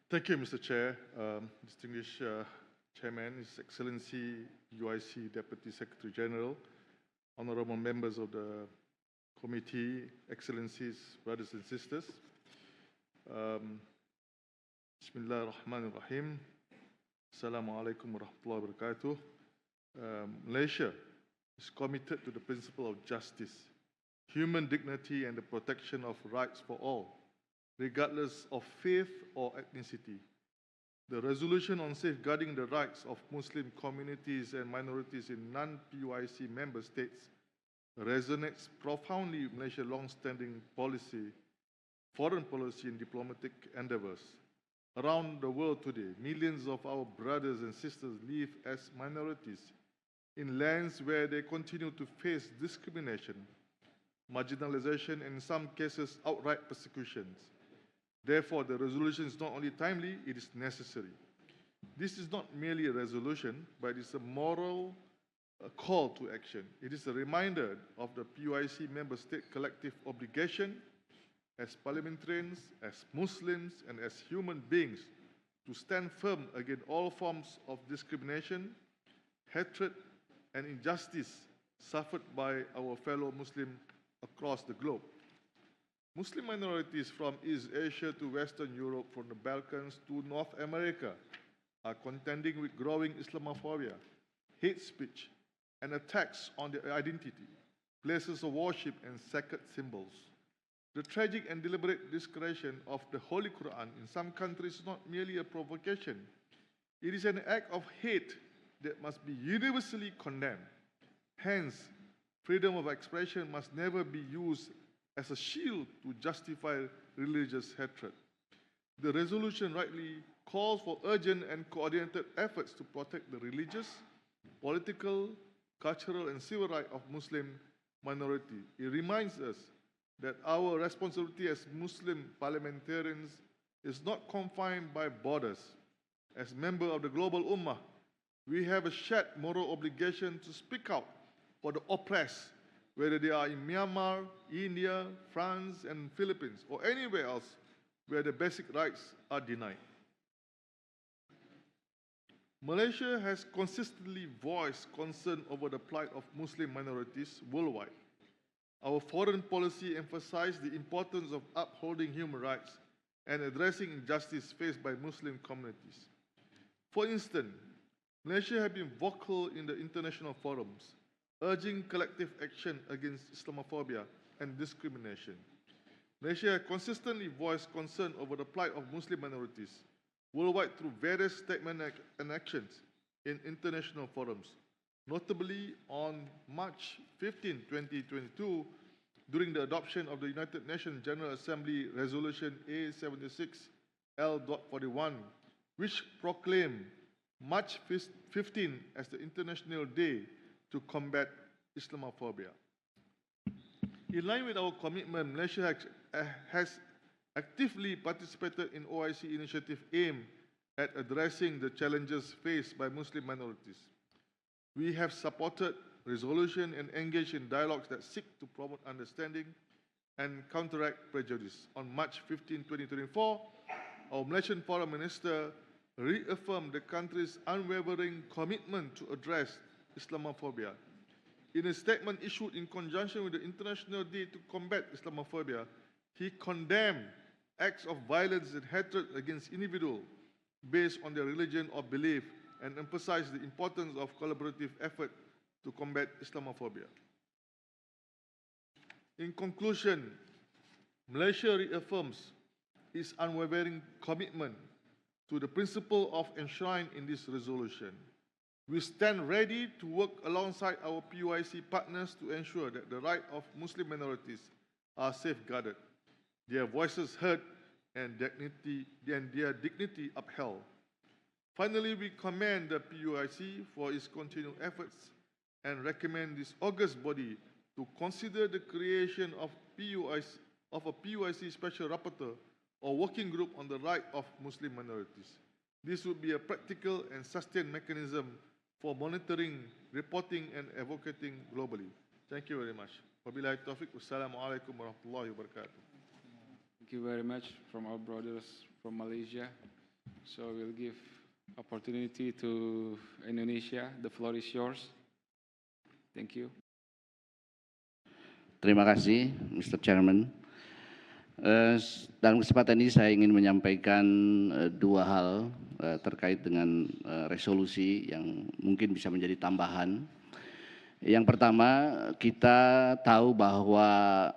S7: Thank you, Mr. Chair. Distinguished Chairman, His Excellency UIC Deputy Secretary General, honorable members of the committee, excellencies, brothers and sisters. Bismillah ar-Rahman ar-Rahim. Assalamu alaikum wa rahmatullahi wa barakatuh. Malaysia is committed to the principle of justice, human dignity, and the protection of rights for all, regardless of faith or ethnicity. The resolution on safeguarding the rights of Muslim communities and minorities in non-PUIC member states resonates profoundly with Malaysia's long-standing policy, foreign policy, and diplomatic endeavors. Around the world today, millions of our brothers and sisters live as minorities in lands where they continue to face discrimination, marginalization, and in some cases, outright persecutions. Therefore, the resolution is not only timely, it is necessary. This is not merely a resolution, but it is a moral call to action. It is a reminder of the PUIC member state collective obligation as parliamentarians, as Muslims, and as human beings to stand firm against all forms of discrimination, hatred, and injustice suffered by our fellow Muslims across the globe. Muslim minorities from East Asia to Western Europe, from the Balkans to North America, are contending with growing Islamophobia, hate speech, and attacks on their identity, places of worship, and sacred symbols. The tragic and deliberate discretion of the Holy Quran in some countries is not merely a provocation. It is an act of hate that must be universally condemned. Hence, freedom of expression must never be used as a shield to justify religious hatred. The resolution rightly calls for urgent and coordinated efforts to protect the religious, political, cultural, and civil rights of Muslim minority. It reminds us that our responsibility as Muslim parliamentarians is not confined by borders. As members of the global Ummah, we have a shared moral obligation to speak out for the oppressed, whether they are in Myanmar, India, France, and Philippines, or anywhere else where the basic rights are denied. Malaysia has consistently voiced concern over the plight of Muslim minorities worldwide. Our foreign policy emphasized the importance of upholding human rights and addressing injustice faced by Muslim communities. For instance, Malaysia has been vocal in the international forums, urging collective action against Islamophobia and discrimination. Malaysia has consistently voiced concern over the plight of Muslim minorities worldwide through various statements and actions in international forums. Notably, on March 15, 2022, during the adoption of the United Nations General Assembly Resolution 𝗟𝗡_𝐿41, which proclaimed March 15 as the International Day to combat Islamophobia. In line with our commitment, Malaysia has actively participated in OIC initiative aimed at addressing the challenges faced by Muslim minorities. We have supported resolution and engaged in dialogues that seek to promote understanding and counteract prejudice. On March 15, 2024, our Malaysian Foreign Minister reaffirmed the country's unwavering commitment to address Islamophobia. In a statement issued in conjunction with the International Day to Combat Islamophobia, he condemned acts of violence and hatred against individuals based on their religion or belief and emphasized the importance of collaborative effort to combat Islamophobia. In conclusion, Malaysia reaffirms its unwavering commitment to the principle of enshrined in this resolution. We stand ready to work alongside our PUIC partners to ensure that the rights of Muslim minorities are safeguarded, their voices heard, and their dignity upheld. Finally, we commend the PUIC for its continued efforts and recommend this august body to consider the creation of a PUIC Special Rapporteur or working group on the rights of Muslim minorities. This would be a practical and sustained mechanism for monitoring, reporting, and advocating globally. Thank you very much. Wabillahi taufiq. Wassalamualaikum warahmatullahi wabarakatuh.
S3: Thank you very much from our brothers from Malaysia. So we'll give opportunity to Indonesia. The floor is yours. Thank you.
S10: Terima kasih, Mr. Chairman. Dalam kesempatan ini saya ingin menyampaikan dua hal terkait dengan resolusi yang mungkin bisa menjadi tambahan. Yang pertama, kita tahu bahwa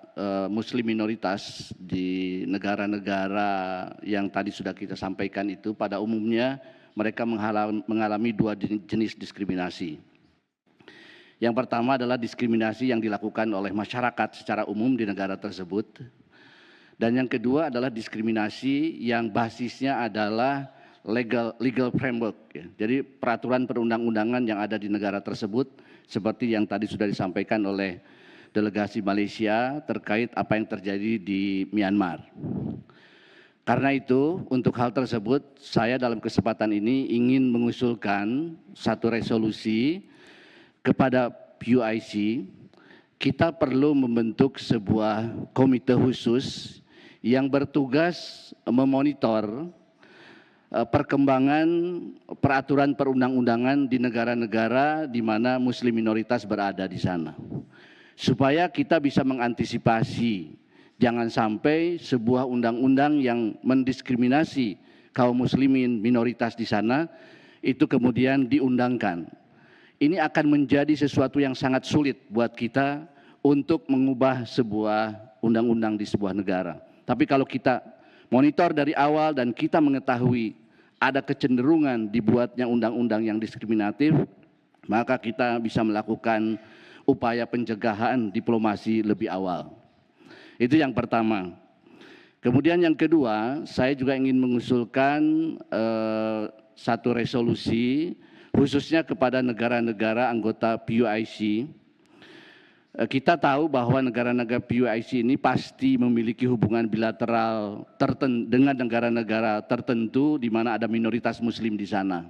S10: Muslim minoritas di negara-negara yang tadi sudah kita sampaikan itu pada umumnya mereka mengalami dua jenis diskriminasi. Yang pertama adalah diskriminasi yang dilakukan oleh masyarakat secara umum di negara tersebut. Dan yang kedua adalah diskriminasi yang basisnya adalah legal framework. Ya. Jadi peraturan perundang-undangan yang ada di negara tersebut seperti yang tadi sudah disampaikan oleh delegasi Malaysia terkait apa yang terjadi di Myanmar. Karena itu untuk hal tersebut saya dalam kesempatan ini ingin mengusulkan satu resolusi kepada PUIC. Kita perlu membentuk sebuah komite khusus yang bertugas memonitor perkembangan peraturan perundang-undangan di negara-negara di mana muslim minoritas berada di sana. Supaya kita bisa mengantisipasi jangan sampai sebuah undang-undang yang mendiskriminasi kaum muslimin minoritas di sana itu kemudian diundangkan. Ini akan menjadi sesuatu yang sangat sulit buat kita untuk mengubah sebuah undang-undang di sebuah negara. Tapi kalau kita monitor dari awal dan kita mengetahui ada kecenderungan dibuatnya undang-undang yang diskriminatif, maka kita bisa melakukan upaya pencegahan diplomasi lebih awal. Itu yang pertama. Kemudian yang kedua, saya juga ingin mengusulkan satu resolusi khususnya kepada negara-negara anggota PUIC. Kita tahu bahwa negara-negara PUIC ini pasti memiliki hubungan bilateral dengan negara-negara tertentu di mana ada minoritas muslim di sana.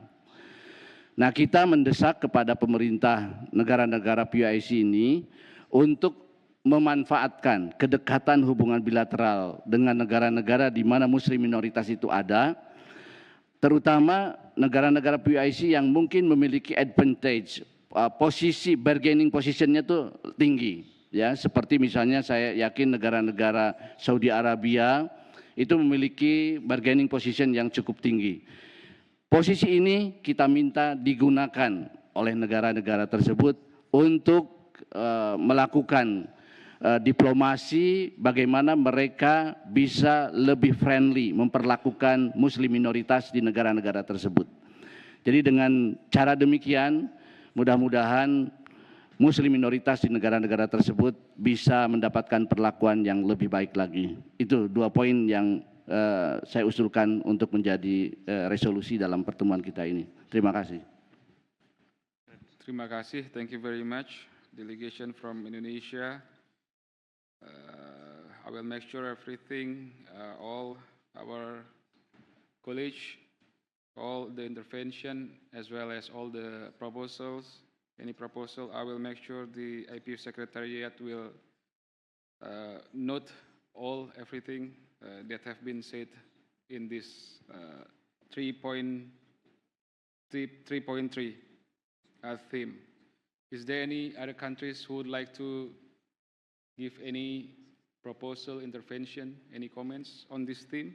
S10: Nah, kita mendesak kepada pemerintah negara-negara PUIC ini untuk memanfaatkan kedekatan hubungan bilateral dengan negara-negara di mana muslim minoritas itu ada, terutama negara-negara PUIC yang mungkin memiliki advantage, posisi bargaining positionnya itu tinggi, ya, seperti misalnya saya yakin negara-negara Saudi Arabia itu memiliki bargaining position yang cukup tinggi. Posisi ini kita minta digunakan oleh negara-negara tersebut untuk melakukan diplomasi bagaimana mereka bisa lebih friendly memperlakukan muslim minoritas di negara-negara tersebut. Jadi dengan cara demikian mudah-mudahan muslim minoritas di negara-negara tersebut bisa mendapatkan perlakuan yang lebih baik lagi. Itu 2 poin yang saya usulkan untuk menjadi resolusi dalam pertemuan kita ini. Terima kasih.
S3: Terima kasih. Thank you very much. Delegation from Indonesia. I will make sure everything, all our colleagues, all the intervention, as well as all the proposals, any proposal, I will make sure the IPU Secretariat will note everything that have been said in this 3.3 theme. Is there any other countries who would like to give any proposal, intervention, any comments on this theme?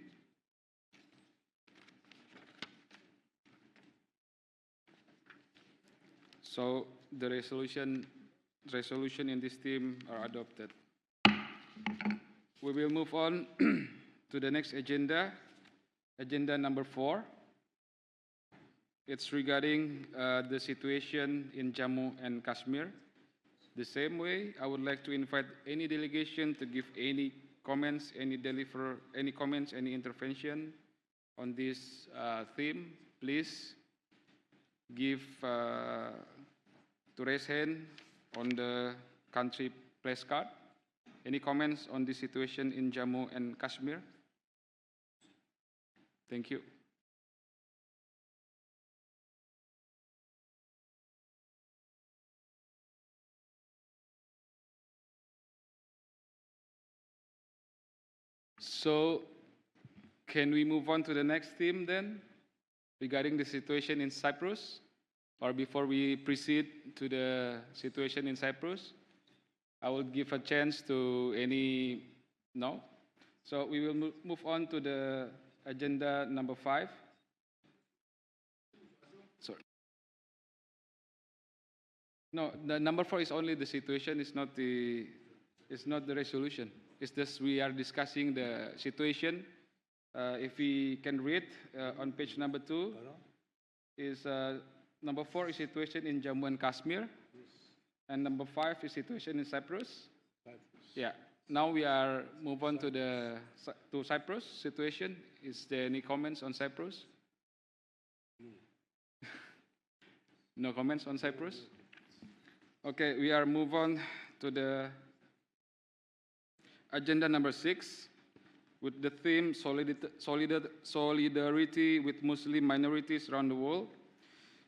S3: So the resolution in this theme are adopted. We will move on to the next agenda, agenda number 4. It's regarding the situation in Jammu and Kashmir. The same way, I would like to invite any delegation to give any comments, any comments, any intervention on this theme. Please give to raise hand on the country place card. Any comments on the situation in Jammu and Kashmir? Thank you. So, can we move on to the next theme then, regarding the situation in Cyprus? Or before we proceed to the situation in Cyprus, I will give a chance to any, no? So we will move on to the agenda number 5. Sorry. No, the number 4 is only the situation, it's not the resolution. It's just we are discussing the situation. If we can read on page number 2, is number 4 is situation in Jammu and Kashmir, and number 5 is situation in Cyprus. Yeah. Now we are move on to Cyprus situation. Is there any comments on Cyprus? No comments on Cyprus. Okay, we are move on to the agenda number 6 with the theme solidarity with Muslim minorities around the world.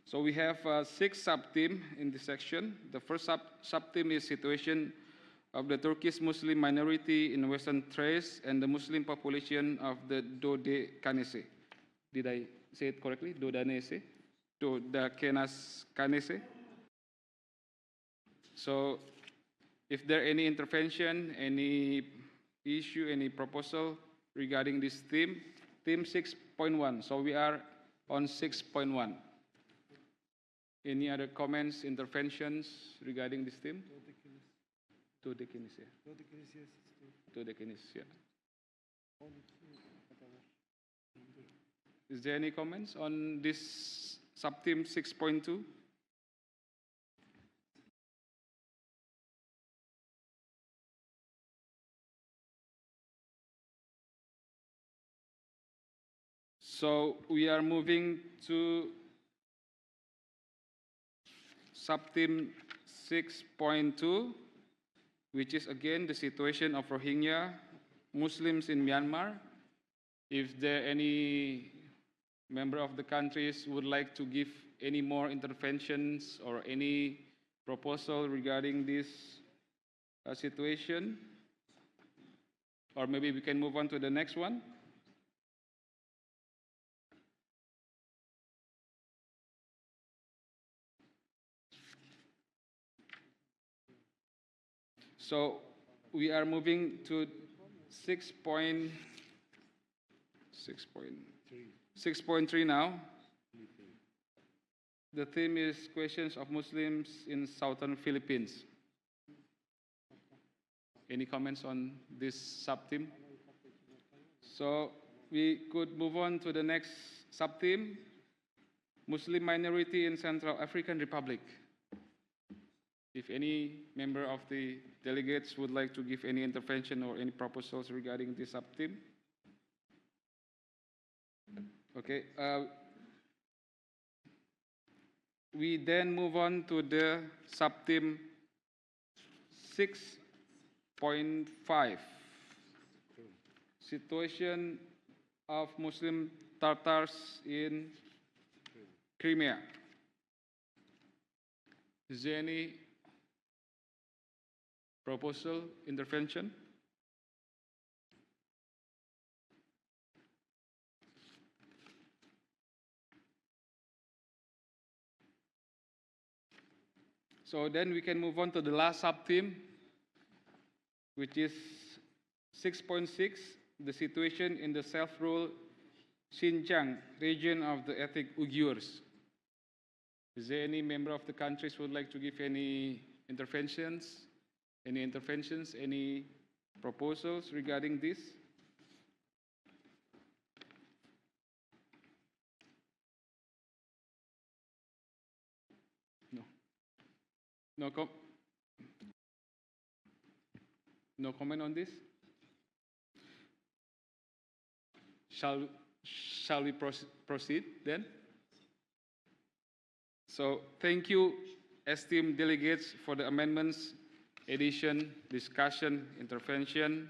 S3: So we have 6 sub-themes in this section. The first sub-theme is situation of the Turkish Muslim minority in Western Thrace and the Muslim population of the 𝗏𝗏𝗃. Did I say it correctly? 𝗏𝗏𝗃. So, if there any intervention, any issue, any proposal regarding this theme 6.1. So we are on 6.1. Any other comments, interventions regarding this theme? 𝗏𝗏𝗃. Is there any comments on this sub-theme 6.2? So we are moving to sub-theme 6.2, which is again the situation of Rohingya Muslims in Myanmar. If there any member of the countries would like to give any more interventions or any proposal regarding this situation, or maybe we can move on to the next one. So we are moving to 6.3 now. The theme is questions of Muslims in Southern Philippines. Any comments on this sub-theme? So we could move on to the next sub-theme, Muslim minority in Central African Republic. If any member of the delegates would like to give any intervention or any proposals regarding this sub-theme. Okay. We then move on to the sub-theme 6.5, situation of Muslim Tartars in Crimea. Is there any proposal, intervention? So then we can move on to the last sub-theme, which is 6.6, the situation in the self-ruled Xinjiang region of the ethnic Uyghurs. Is there any member of the countries who would like to give any interventions? Any proposals regarding this? No comment on this? Shall we proceed then? So thank you, esteemed delegates, for the amendments, addition, discussion, intervention.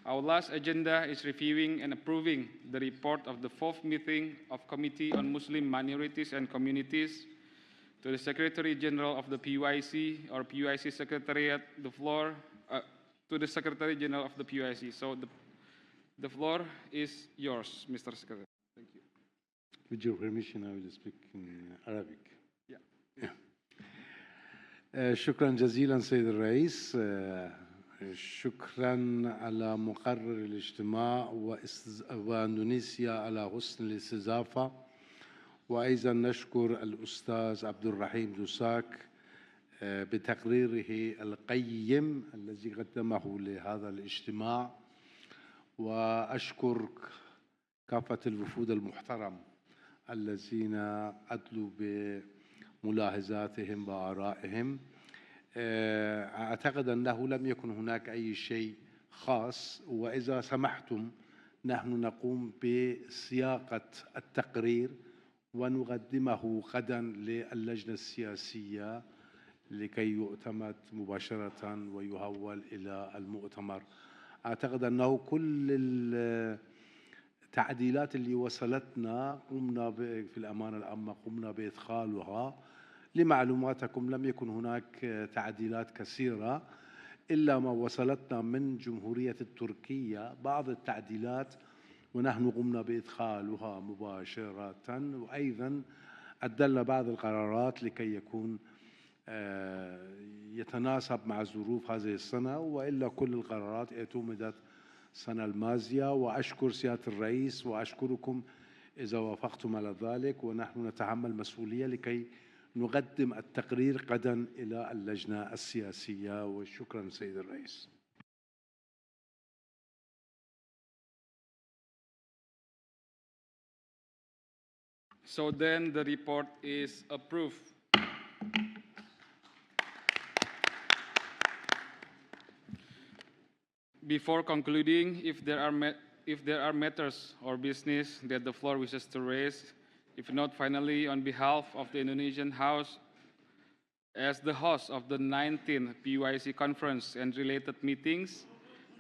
S3: Our last agenda is reviewing and approving the report of the 4th meeting of Committee on Muslim Minorities and Communities. To the Secretary General of the PUIC or PUIC Secretariat, the floor, to the Secretary General of the PUIC. So the floor is yours, Mr. Secretary. Thank you.
S11: With your permission, I will speak in Arabic.
S3: Yeah.
S11: شكرا جزيلا سيد الرئيس. شكرا على مقرر الاجتماع واندونيسيا على حسن الاستضافة. وأيضا نشكر الأستاذ عبد الرحيم دوساك بتقريره القيم الذي قدمه لهذا الاجتماع. وأشكر كافة الوفود المحترم الذين أدلوا بملاحظاتهم وآرائهم. أعتقد أنه لم يكن هناك أي شيء خاص، وإذا سمحتم نحن نقوم بصياغة التقرير ونقدمه غدا للجنة السياسية لكي يؤتمد مباشرة ويهول إلى المؤتمر. أعتقد أنه كل التعديلات اللي وصلتنا قمنا في الأمانة العامة قمنا بإدخالها. لمعلوماتكم لم يكن هناك تعديلات كثيرة إلا ما وصلتنا من جمهورية التركية بعض التعديلات، ونحن قمنا بإدخالها مباشرة، وأيضا أدلنا بعض القرارات لكي يكون يتناسب مع ظروف هذه السنة، وإلا كل القرارات اعتمدت السنة الماضية. وأشكر سيادة الرئيس وأشكركم إذا وافقتم على ذلك، ونحن نتحمل مسؤولية لكي نقدم التقرير غدا إلى اللجنة السياسية. وشكرا سيد الرئيس.
S3: So then the report is approved. Before concluding, if there are matters or business that the floor wishes to raise, if not, finally, on behalf of the Indonesian House, as the host of the 19th PUIC conference and related meetings,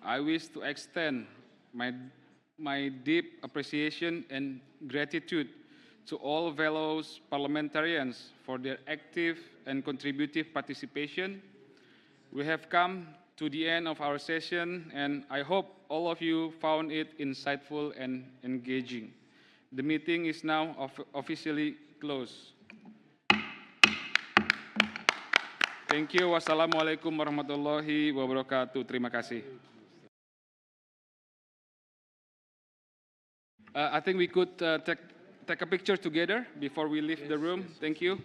S3: I wish to extend my deep appreciation and gratitude to all fellow parliamentarians for their active and contributive participation. We have come to the end of our session, and I hope all of you found it insightful and engaging. The meeting is now officially closed. Thank you. Wassalamualaikum warahmatullahi wabarakatuh. Terima kasih. I think we could take a picture together before we leave the room. Thank you.